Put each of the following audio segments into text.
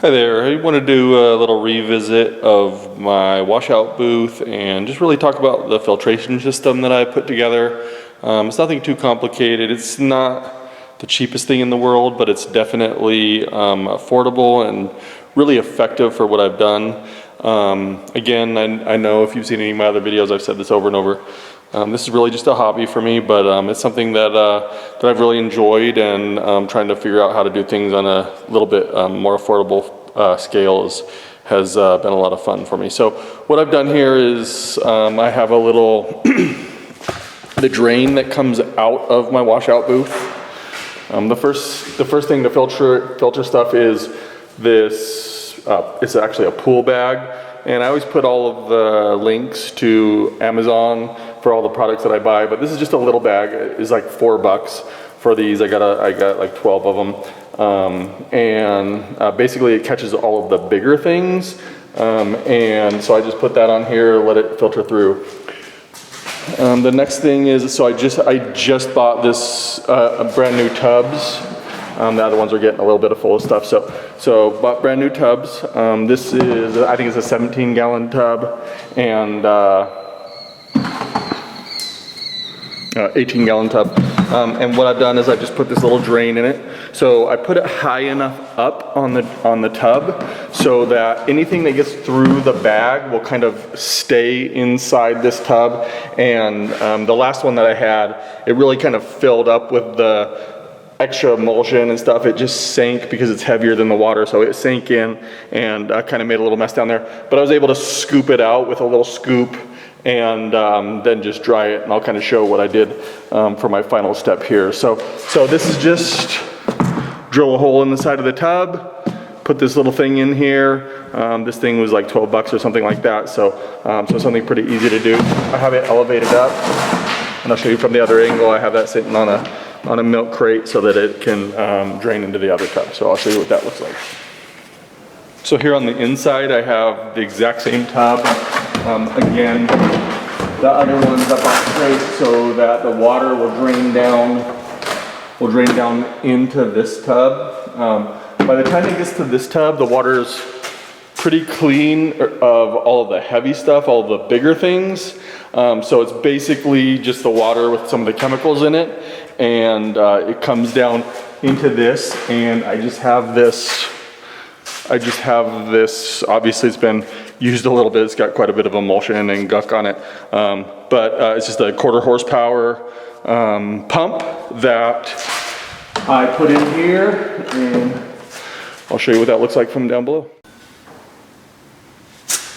Hi there, I want to do a little revisit of my washout booth and just really talk about the filtration system that I put together. It's nothing too complicated. It's not the cheapest thing in the world, but it's definitely affordable and really effective for what I've done. Again, I know if you've seen any of my other videos, I've said this over and over. This is really just a hobby for me, but it's something that I've really enjoyed, and trying to figure out how to do things on a little bit more affordable scale has been a lot of fun for me. So what I've done here is I have a little the drain that comes out of my washout booth. The first thing to filter stuff is this. It's actually a pool bag. And I always put all of the links to Amazon for all the products that I buy, but this is just a little bag. It's like $4 for these. I got like 12 of them. Basically it catches all of the bigger things. And so I just put that on here, let it filter through. The next thing is, so I just bought this brand new tubs. The other ones are getting a little bit full of stuff. So bought brand new tubs. This is, I think it's a 17-gallon tub, and 18-gallon tub. And what I've done is I just put this little drain in it. So I put it high enough up on the tub so that anything that gets through the bag will kind of stay inside this tub. And the last one that I had, it really kind of filled up with the extra emulsion and stuff. It just sank because it's heavier than the water, so it sank in and kind of made a little mess down there. But I was able to scoop it out with a little scoop and then just dry it, and I'll kind of show what I did for my final step here. So this is just drill a hole in the side of the tub, put this little thing in here. This thing was like $12 or something like that, so something pretty easy to do. I have it elevated up, and I'll show you from the other angle. I have that sitting on a milk crate so that it can drain into the other tub. So I'll show you what that looks like. So here on the inside, I have the exact same tub. Again, the other one's up on the crate so that the water will drain down into this tub. By the time it gets to this tub, the water's pretty clean of all of the heavy stuff, all the bigger things. So it's basically just the water with some of the chemicals in it, and it comes down into this, and I just have this, obviously it's been used a little bit, it's got quite a bit of emulsion and gunk on it, but it's just a 1/4 horsepower pump that I put in here, and I'll show you what that looks like from down below.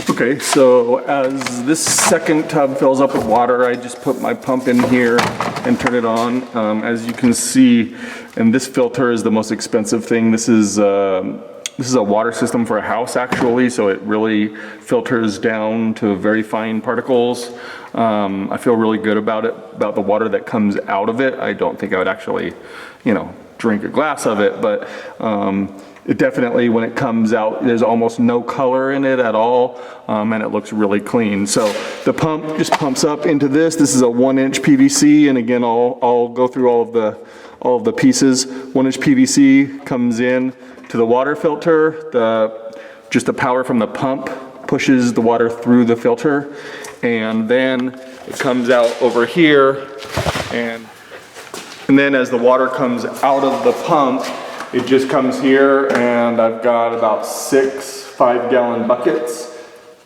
Okay, so as this second tub fills up with water, I just put my pump in here and turn it on. As you can see, and this filter is the most expensive thing. This is a water system for a house, actually, so it really filters down to very fine particles. I feel really good about it, about the water that comes out of it. I don't think I would actually, drink a glass of it, but it definitely, when it comes out, there's almost no color in it at all, and it looks really clean. So the pump just pumps up into this. This is a 1-inch PVC, and again, I'll go through all of the pieces. 1-inch PVC comes in to the water filter. Just the power from the pump pushes the water through the filter, and then it comes out over here, and then as the water comes out of the pump, it just comes here, and I've got about 6 5-gallon buckets.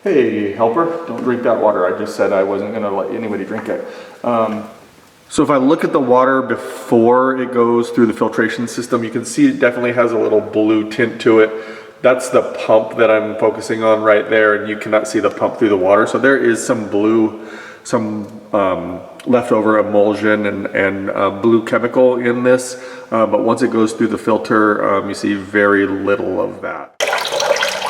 Hey, helper, don't drink that water. I just said I wasn't gonna let anybody drink it. So if I look at the water before it goes through the filtration system, you can see it definitely has a little blue tint to it. That's the pump that I'm focusing on right there, and you cannot see the pump through the water. So there is some blue, leftover emulsion and blue chemical in this, but once it goes through the filter, you see very little of that.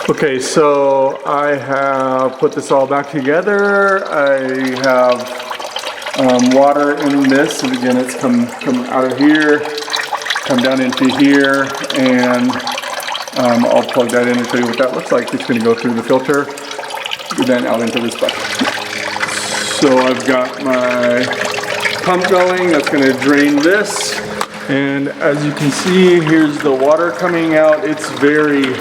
Okay, so I have put this all back together. I have water in this, and again, it's come out of here, come down into here, and I'll plug that in and show you what that looks like. It's going to go through the filter, then out into this bucket. So I've got my pump going, that's going to drain this, and as you can see, here's the water coming out. It's very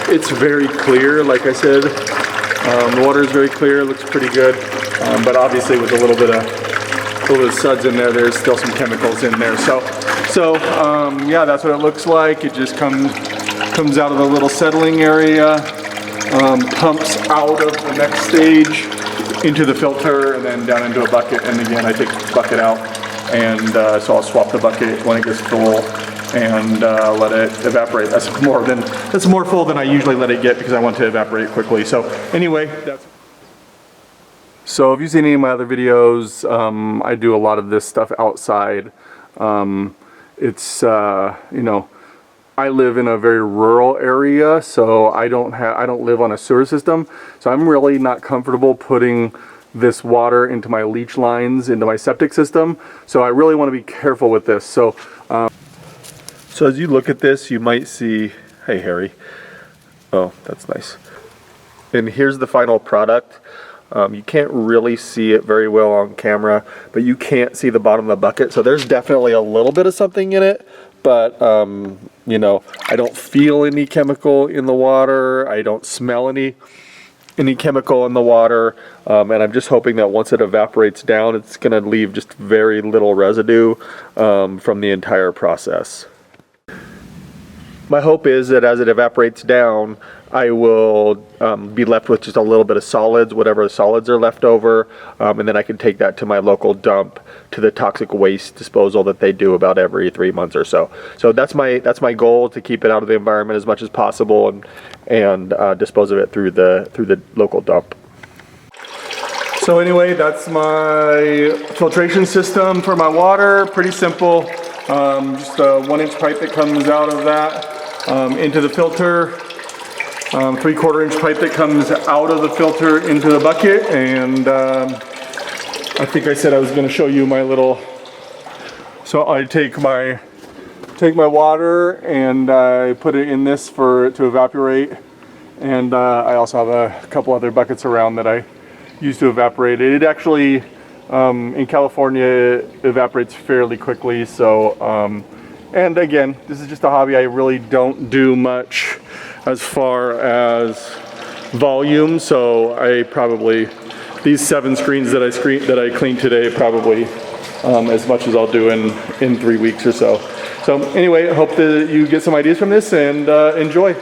It's very clear, like I said. The water is very clear, looks pretty good. But obviously with a little bit of suds in there, there's still some chemicals in there. So yeah, that's what it looks like. It just comes out of the little settling area, pumps out of the next stage into the filter and then down into a bucket. And again, I take the bucket out, and so I'll swap the bucket when it gets full and let it evaporate. That's more full than I usually let it get because I want to evaporate quickly. So anyway, so if you've seen any of my other videos, I do a lot of this stuff outside. It's you know, I live in a very rural area, so I don't live on a sewer system, so I'm really not comfortable putting this water into my leach lines, into my septic system. So I really want to be careful with this. So as you look at this, you might see, hey Harry, oh that's nice. And here's the final product. You can't really see it very well on camera, but you can't see the bottom of the bucket. So there's definitely a little bit of something in it, but you know, I don't feel any chemical in the water. I don't smell any chemical in the water, and I'm just hoping that once it evaporates down, it's going to leave just very little residue from the entire process. My hope is that as it evaporates down, I will be left with just a little bit of solids, whatever solids are left over, and then I can take that to my local dump, to the toxic waste disposal that they do about every 3 months or so. So that's my goal, to keep it out of the environment as much as possible and dispose of it through the local dump. So anyway, that's my filtration system for my water. Pretty simple. Just a 1-inch pipe that comes out of that into the filter. 3/4 inch pipe that comes out of the filter into the bucket, and I think I said I was going to show you my little. So I take my water and I put it in this to evaporate, and I also have a couple other buckets around that I use to evaporate it. It actually in California it evaporates fairly quickly. So and again, this is just a hobby. I really don't do much as far as volume, so I probably, these 7 screens that I cleaned today, probably as much as I'll do in 3 weeks or so. So anyway, I hope that you get some ideas from this and enjoy.